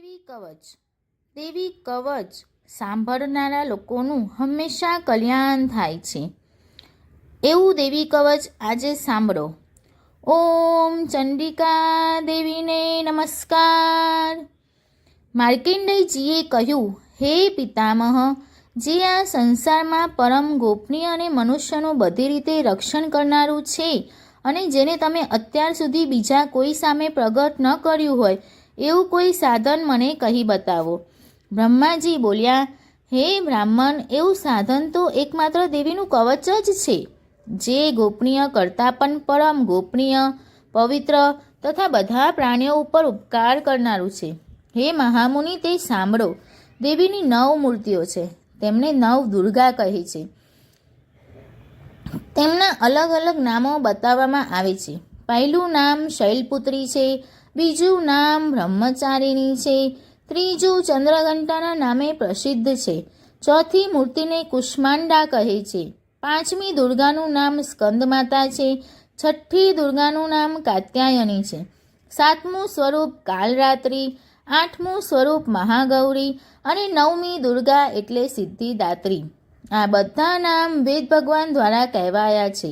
દેવી કવચ. દેવી કવચ સાંભળનારા લોકોનું હંમેશા કલ્યાણ થાય છે. એવું દેવી કવચ આજે સાંભળો. ઓમ ચંડિકા દેવીને નમસ્કાર. માર્કંડેયજીએ કહ્યું, હે પિતામહ, જે આ સંસારમાં પરમ ગોપનીય અને મનુષ્યનું બધી રીતે રક્ષણ કરનારું છે અને જેને તમે અત્યાર સુધી બીજા કોઈ સામે પ્રગટ ન કર્યું હોય એવું કોઈ સાધન મને કહી બતાવો. બ્રહ્માજી બોલ્યા, હે બ્રાહ્મણ, એવું સાધન તો એકમાત્ર દેવીનું કવચ જ છે, જે ગોપનીય કરતાં પણ પરમ ગોપનીય, પવિત્ર તથા બધા પ્રાણીઓ ઉપર ઉપકાર કરનારું છે. હે મહામુનિ, તે સાંભળો. દેવીની 9 મૂર્તિઓ છે. તેમને 9 દુર્ગા કહે છે. તેમના અલગ અલગ નામો બતાવવામાં આવે છે. પહેલું નામ શૈલપુત્રી છે, બીજું નામ બ્રહ્મચારિણી છે, ત્રીજું ચંદ્રઘંટાના નામે પ્રસિદ્ધ છે, ચોથી મૂર્તિને કુષ્માંડા કહે છે, પાંચમી દુર્ગાનું નામ સ્કંદમાતા છે, છઠ્ઠી દુર્ગાનું નામ કાત્યાયની છે, સાતમું સ્વરૂપ કાલરાત્રિ, આઠમું સ્વરૂપ મહાગૌરી અને નવમી દુર્ગા એટલે સિદ્ધિદાત્રી. આ બધા નામ વેદ ભગવાન દ્વારા કહેવાયા છે.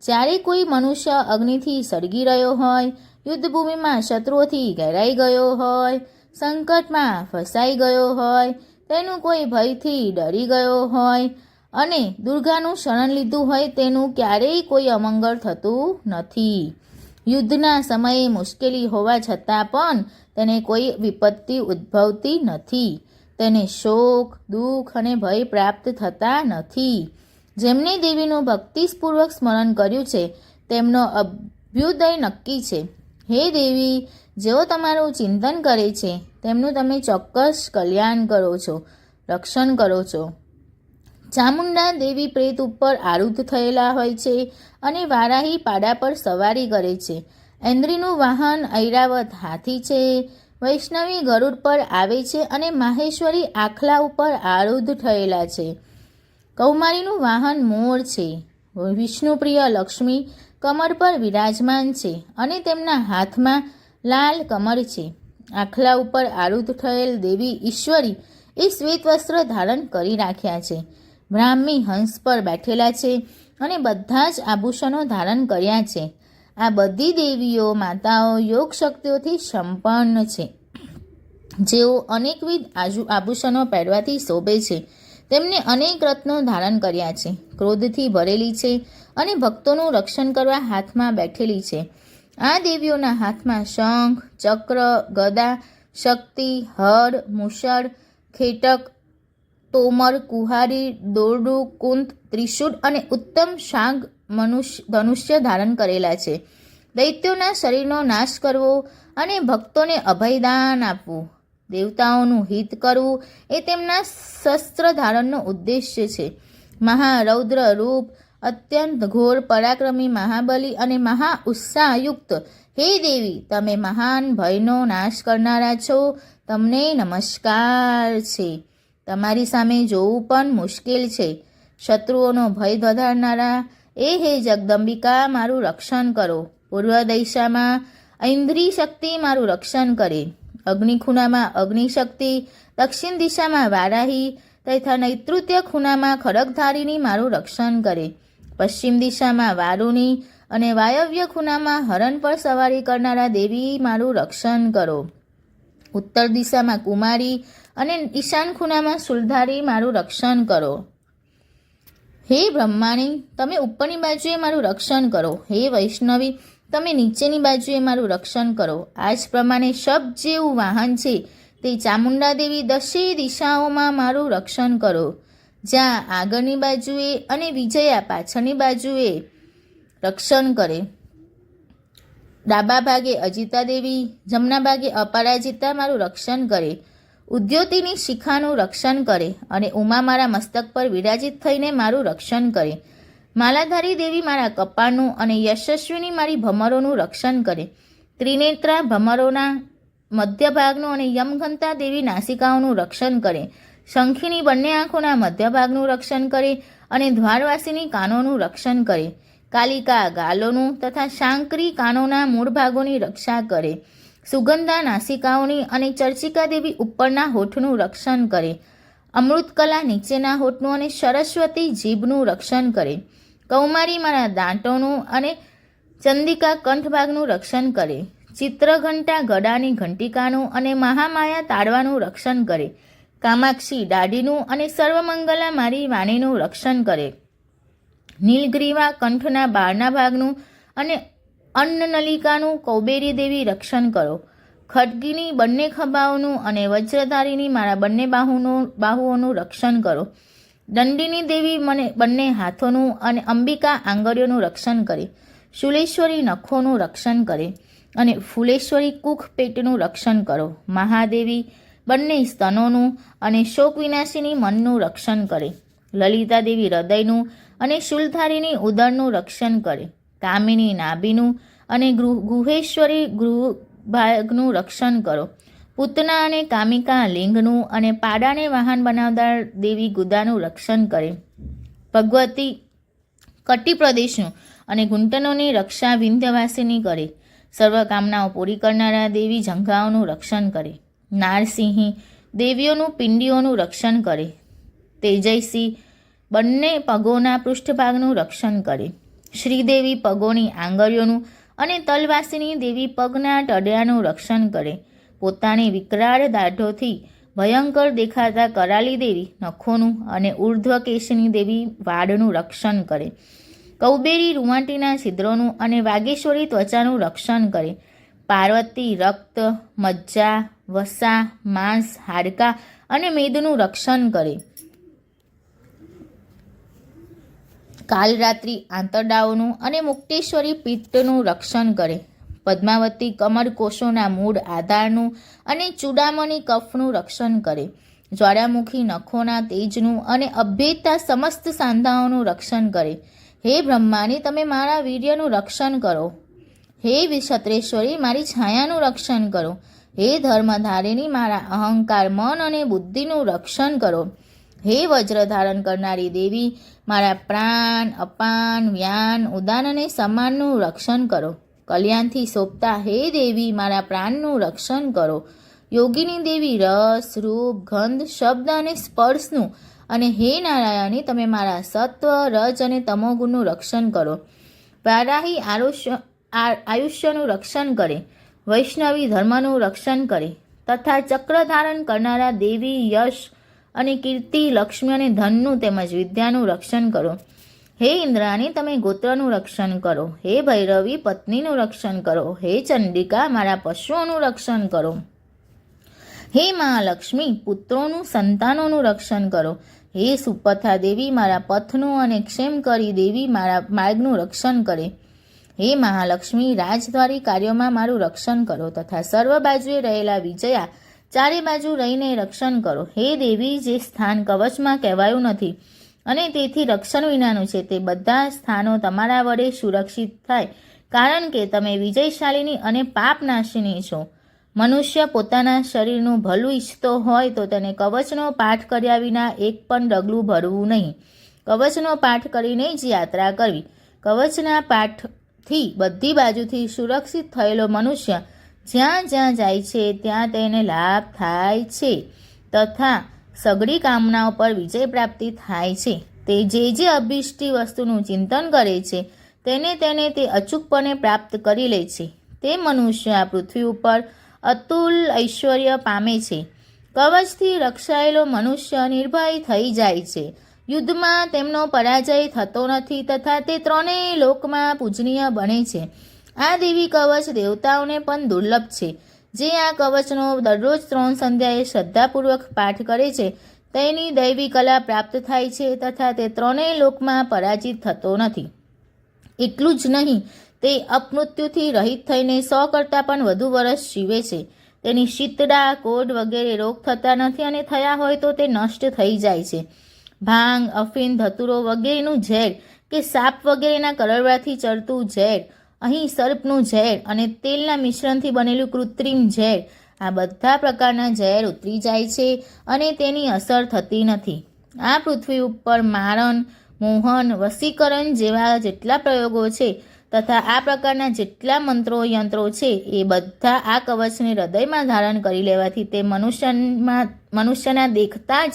જ્યારે કોઈ મનુષ્ય અગ્નિથી સળગી રહ્યો હોય, યુદ્ધભૂમિમાં શત્રુઓથી ઘેરાઈ ગયો હોય, સંકટમાં ફસાઈ ગયો હોય, તેનું કોઈ ભયથી ડરી ગયો હોય અને દુર્ગાનું શરણ લીધું હોય, તેનું ક્યારેય કોઈ અમંગળ થતું નથી. યુદ્ધના સમયે મુશ્કેલી હોવા છતાં પણ તેને કોઈ વિપત્તિ ઉદ્ભવતી નથી. તેને શોક, દુઃખ અને ભય પ્રાપ્ત થતા નથી. જેમને દેવીનું ભક્તિપૂર્વક સ્મરણ કર્યું છે તેમનો અભ્યુદય નક્કી છે. હે દેવી, જેઓ તમારું ચિંતન કરે છે તેમનું તમે ચોક્કસ કલ્યાણ કરો છો, રક્ષણ કરો છો. ચામુંડા દેવી પ્રેત ઉપર આરૂઢ થયેલા હોય છે અને વારાહી પાડા પર સવારી કરે છે. ઐન્દ્રીનું વાહન ઐરાવત હાથી છે, વૈષ્ણવી ગરુડ પર આવે છે અને માહેશ્વરી આખલા ઉપર આરૂઢ થયેલા છે. કૌમારીનું વાહન મોર છે. વિષ્ણુપ્રિય લક્ષ્મી કમર પર વિરાજમાન છે અને તેમના હાથમાં લાલ કમર છે. આખલા ઉપર આરૂઢ થયેલ દેવી ઈશ્વરી એ શ્વેત વસ્ત્ર ધારણ કરી રાખ્યા છે. બ્રાહ્મી હંસ પર બેઠેલા છે અને બધા જ આભૂષણો ધારણ કર્યા છે. આ બધી દેવીઓ માતાઓ યોગ શક્તિઓથી સંપન્ન છે, જેઓ અનેકવિધ આભૂષણો પહેરવાથી શોભે છે. તેમને અનેક રત્નો ધારણ કર્યા છે, ક્રોધથી ભરેલી છે અને ભક્તોનું રક્ષણ કરવા હાથમાં બેઠેલી છે. આ દેવીઓના હાથમાં શંખ, ચક્ર, ગદા, શક્તિ, હળ, મુસળ, ખેટક, તોમર, કુહારી, દોરડું, કુંત, ત્રિશૂળ અને ઉત્તમ શાંગ ધનુષ્ય ધારણ કરેલા છે. દૈત્યોના શરીરનો નાશ કરવો અને ભક્તોને અભયદાન આપવું, દેવતાઓનું હિત કરવું એ તેમના શસ્ત્ર ધારણનો ઉદ્દેશ્ય છે. મહારૌદ્ર રૂપ, અત્યંત ઘોર પરાક્રમી મહાબલી અને મહા ઉત્સાહયુક્ત હે દેવી, તમે મહાન ભયનો નાશ કરનારા છો. તમને નમસ્કાર છે. તમારી સામે જોવું પણ મુશ્કેલ છે. શત્રુઓનો ભય વધારનારા એ હે જગદંબિકા, મારું રક્ષણ કરો. પૂર્વ દિશામાં ઐન્દ્રી શક્તિ મારું રક્ષણ કરે, અગ્નિખૂણામાં અગ્નિશક્તિ, દક્ષિણ દિશામાં વારાહી તથા નૈઋત્ય ખૂણામાં ખડગધારીની મારું રક્ષણ કરે, પશ્ચિમ દિશામાં વારુણી અને વાયવ્ય ખૂણામાં હરણ પર સવારી કરનારા દેવી મારું રક્ષણ કરો, ઉત્તર દિશામાં કુમારી અને ઈશાન ખૂણામાં શૂલધારી મારું રક્ષણ કરો. હે બ્રહ્માણી, તમે ઉપરની બાજુએ મારું રક્ષણ કરો. હે વૈષ્ણવી, તમે નીચેની બાજુએ મારું રક્ષણ કરો. આ જ પ્રમાણે શબ્દ જેવું વાહન છે તે ચામુંડા દેવી 10 દિશાઓમાં મારું રક્ષણ કરો. જ્યાં આગળની બાજુએ અને વિજયા પાછળની બાજુએ રક્ષણ કરે. ડાબા ભાગે અજિતા દેવી, જમણા ભાગે અપરાજિતા મારું રક્ષણ કરે. ઉદ્યોતિની શિખાનું રક્ષણ કરે અને ઉમા મારા મસ્તક પર વિરાજિત થઈને મારું રક્ષણ કરે. માલાધારી દેવી મારા કપાળનું અને યશસ્વીની મારી ભમરોનું રક્ષણ કરે. ત્રિનેત્રા ભમરોના મધ્ય ભાગનું અને યમઘંટા દેવી નાસિકાઓનું રક્ષણ કરે. શંખીની બંને આંખોના મધ્ય ભાગનું રક્ષણ કરે અને દ્વારવાસીની કાનોનું રક્ષણ કરે. કાલિકા ગાલોનું તથા શાંકરી કાનોના મૂળ ભાગોની રક્ષા કરે. સુગંધા નાસિકાઓની અને ચર્ચિકા દેવી ઉપરના હોઠનું રક્ષણ કરે. અમૃતકલા નીચેના હોઠનું અને સરસ્વતી જીભનું રક્ષણ કરે. કૌમારી મારા દાંતોનું અને ચંદિકા કંઠભાગનું રક્ષણ કરે. ચિત્રઘંટા ગળાની ઘંટિકાનું અને મહામાયા તાળવાનું રક્ષણ કરે. કામાક્ષી દાઢીનું અને સર્વમંગલા મારી વાણીનું રક્ષણ કરે. નીલગ્રીવા કંઠના બહારના ભાગનું અને અન્નનલિકાનું કૌબેરી દેવી રક્ષણ કરો. ખડગીની બંને ખભાઓનું અને વજ્રધારીની મારા બંને બાહુઓનું રક્ષણ કરો. દંડીની દેવી મને બંને હાથોનું અને અંબિકા આંગળીઓનું રક્ષણ કરે. શૂલેશ્વરી નખોનું રક્ષણ કરે અને ફૂલેશ્વરી કુખ પેટનું રક્ષણ કરો. મહાદેવી બંને સ્તનોનું અને શોક વિનાશીની મનનું રક્ષણ કરે. લલિતા દેવી હૃદયનું અને શૂલધારીની ઉદરનું રક્ષણ કરે. કામિની નાભીનું અને ગુહેશ્વરી ગૃહભાગનું રક્ષણ કરો. પૂતના અને કામિકા લિંગનું અને પાડાને વાહન બનાવનાર દેવી ગુદાનું રક્ષણ કરે. ભગવતી કટી પ્રદેશનું અને ઘૂંટણોની રક્ષા વિંધ્યવાસિની કરે. સર્વકામનાઓ પૂરી કરનારા દેવી જંઘાઓનું રક્ષણ કરે. નારસિંહી દેવીઓનું પિંડીઓનું રક્ષણ કરે. તેજસ્વી બંને પગોના પૃષ્ઠભાગનું રક્ષણ કરે. શ્રીદેવી પગોની આંગળીઓનું અને તલવાસીની દેવી પગના તળિયાનું રક્ષણ કરે. પોતાની વિકરાળ દાઢોથી ભયંકર દેખાતા કરાલી દેવી નખોનું અને ઉર્ધ્વકેશની દેવી વાળનું રક્ષણ કરે. કૌબેરી રૂંવાટીના છિદ્રોનું અને વાગેશ્વરી ત્વચાનું રક્ષણ કરે. પાર્વતી રક્ત, મજ્જા, વસા, માંસ, હાડકાં અને મેદનું રક્ષણ કરે. કાલરાત્રિ આંતરડાઓનું અને મુક્તેશ્વરી પિત્તનું રક્ષણ કરે. પદ્માવતી કમરકોશોના મૂળ આધારનું અને ચૂડામણી કફનું રક્ષણ કરે. જ્વાળામુખી નખોના તેજનું અને અભેદતા સમસ્ત સાંધાઓનું રક્ષણ કરે. હે બ્રહ્માની તમે મારા વીર્યનું રક્ષણ કરો. હે વિક્ષત્રેશ્વરી મારી છાયાનું રક્ષણ કરો. હે ધર્મધારિણી મારા અહંકાર, મન અને બુદ્ધિનું રક્ષણ કરો. હે વજ્ર ધારણ કરનારી દેવી મારા પ્રાણ, અપાન, વ્યાન, ઉદાન અને સમાનનું રક્ષણ કરો. કલ્યાણથી શોભતા હે દેવી મારા પ્રાણનું રક્ષણ કરો. યોગીની દેવી રસ, રૂપ, ગંધ, શબ્દ અને સ્પર્શનું અને હે નારાયણી તમે મારા સત્વ, રજ અને તમોગુણનું રક્ષણ કરો. વારાહી આયુષ્યનું રક્ષણ કરે. વૈષ્ણવી ધર્મનું રક્ષણ કરે તથા ચક્ર ધારણ કરનારા દેવી યશ અને કીર્તિ, લક્ષ્મી અને ધનનું તેમજ વિદ્યાનું રક્ષણ કરો. હે ઇન્દ્રાણી તમે ગોત્રનું રક્ષણ કરો. હે ભૈરવી પત્નીનું રક્ષણ કરો. હે ચંડિકા મારા પશુઓનું રક્ષણ કરો. હે મહાલક્ષ્મી પુત્રોનું, સંતાનોનું રક્ષણ કરો. હે સુપથા દેવી મારા પથનું અને ક્ષેમકરી દેવી મારા માર્ગનું રક્ષણ કરે. હે મહાલક્ષ્મી રાજદ્વારી કાર્યોમાં મારું રક્ષણ કરો તથા સર્વ બાજુએ રહેલા વિજયા ચારે બાજુ રહીને રક્ષણ કરો. હે દેવી જે સ્થાન કવચમાં કહેવાયું નથી અને તેથી રક્ષણ વિનાનું છે તે બધા સ્થાનો તમારા વડે સુરક્ષિત થાય, કારણ કે તમે વિજયશાલિની અને પાપનાશિની છો. મનુષ્ય પોતાના શરીરનું ભલું ઈચ્છતો હોય તો તેને કવચનો પાઠ કર્યા વિના એક પણ ડગલું ભરવું નહીં. કવચનો પાઠ કરીને જ યાત્રા કરવી. કવચના પાઠથી બધી બાજુથી સુરક્ષિત થયેલો મનુષ્ય જ્યાં જ્યાં જાય છે ત્યાં તેને લાભ થાય છે તથા સઘળી કામનાઓ પર વિજય પ્રાપ્તિ થાય છે. તે જે અભિષ્ટી વસ્તુનું ચિંતન કરે છે તેને તે અચૂકપણે પ્રાપ્ત કરી લે છે. તે મનુષ્ય આ પૃથ્વી ઉપર અતુલ ઐશ્વર્ય પામે છે. કવચથી રક્ષાયેલો મનુષ્ય નિર્ભય થઈ જાય છે. યુદ્ધમાં તેમનો પરાજય થતો નથી તથા તે ત્રણેય લોકમાં પૂજનીય બને છે. આ દેવી કવચ દેવતાઓને પણ દુર્લભ છે. જે આ કવચનો દરરોજ 3 સંધ્યાએ શ્રદ્ધાપૂર્વક પાઠ કરે છે તેની દૈવી કલા પ્રાપ્ત થાય છે તથા તે ત્રણેય લોકમાં પરાજિત થતો નથી. એટલું જ નહીં, તે અપમૃત્યુથી રહિત થઈને 100 કરતાં પણ વધુ વર્ષ જીવે છે. તેની શીતળા, કોઢ વગેરે રોગ થતા નથી અને થયા હોય તો તે નષ્ટ થઈ જાય છે. ભાંગ, અફીણ, ધતુરો વગેરેનું ઝેર કે સાપ વગેરેના કરડવાથી ચડતું ઝેર, અહીં સર્પનું ઝેર અને તેલના મિશ્રણથી બનેલું કૃત્રિમ ઝેર, આ બધા પ્રકારના ઝેર ઉતરી જાય છે અને તેની અસર થતી નથી. આ પૃથ્વી ઉપર મારણ, મોહન, વશીકરણ જેવા જેટલા પ્રયોગો છે તથા આ પ્રકારના જેટલા મંત્રો યંત્રો છે એ બધા આ કવચને હૃદયમાં ધારણ કરી લેવાથી તે મનુષ્યના દેખતા જ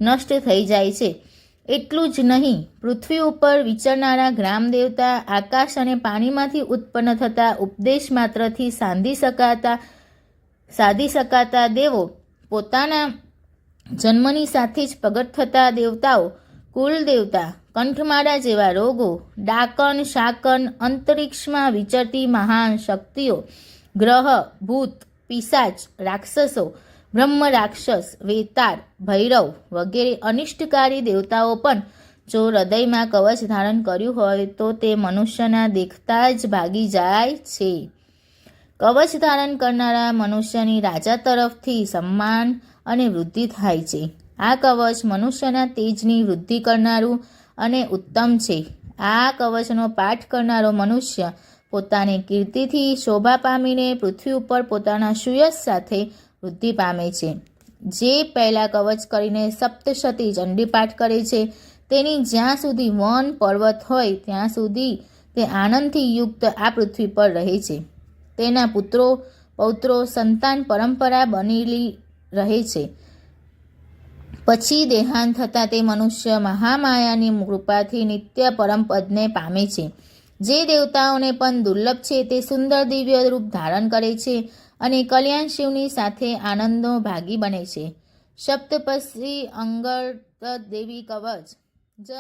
નષ્ટ થઈ જાય છે. એટલું જ નહીં, પૃથ્વી ઉપર વિચરનારા ગ્રામ દેવતા, આકાશ અને પાણીમાંથી ઉત્પન્ન થતા ઉપદેશ માત્રથી સાધી શકાતા દેવો, પોતાના જન્મની સાથે જ પ્રગટ થતા દેવતાઓ, કુલ દેવતા, કંઠમાળા જેવા રોગો, ડાકણ શાકન, અંતરિક્ષમાં વિચરતી મહાન શક્તિઓ, ગ્રહ, ભૂત, પિશાચ, રાક્ષસો, બ્રહ્મ રાક્ષસ, વેતાળ, ભૈરવ વગેરે અનિષ્ટકારી દેવતાઓ પણ જો હૃદયમાં કવચ ધારણ કર્યું હોય તો તે મનુષ્યના દેખતા જ ભાગી જાય છે. કવચ ધારણ કરનારા મનુષ્યની રાજા તરફથી સન્માન અને વૃદ્ધિ થાય છે. આ કવચ મનુષ્યના તેજની વૃદ્ધિ કરનારું અને ઉત્તમ છે. આ કવચનો પાઠ કરનારો મનુષ્ય પોતાની કીર્તિથી શોભા પામીને પૃથ્વી ઉપર પોતાના સુયશ સાથે વૃદ્ધિ પામે છે. જે પહેલાં કવચ કરીને સપ્તશતી ચંડી પાઠ કરે છે તેની જ્યાં સુધી વન પર્વત હોય ત્યાં સુધી તે આનંદથી યુક્ત આ પૃથ્વી પર રહે છે. તેના પુત્રો પૌત્રો સંતાન પરંપરા બનેલી રહે છે. પછી દેહાંત થતાં તે મનુષ્ય મહામાયાની કૃપાથી નિત્ય પરમપદને પામે છે. જે દેવતાઓને પણ દુર્લભ છે તે સુંદર દિવ્ય રૂપ ધારણ કરે છે અને કલ્યાણ શિવની સાથે આનંદનો ભાગી બને છે. સપ્તપદી અંગદ દેવી કવચ. જય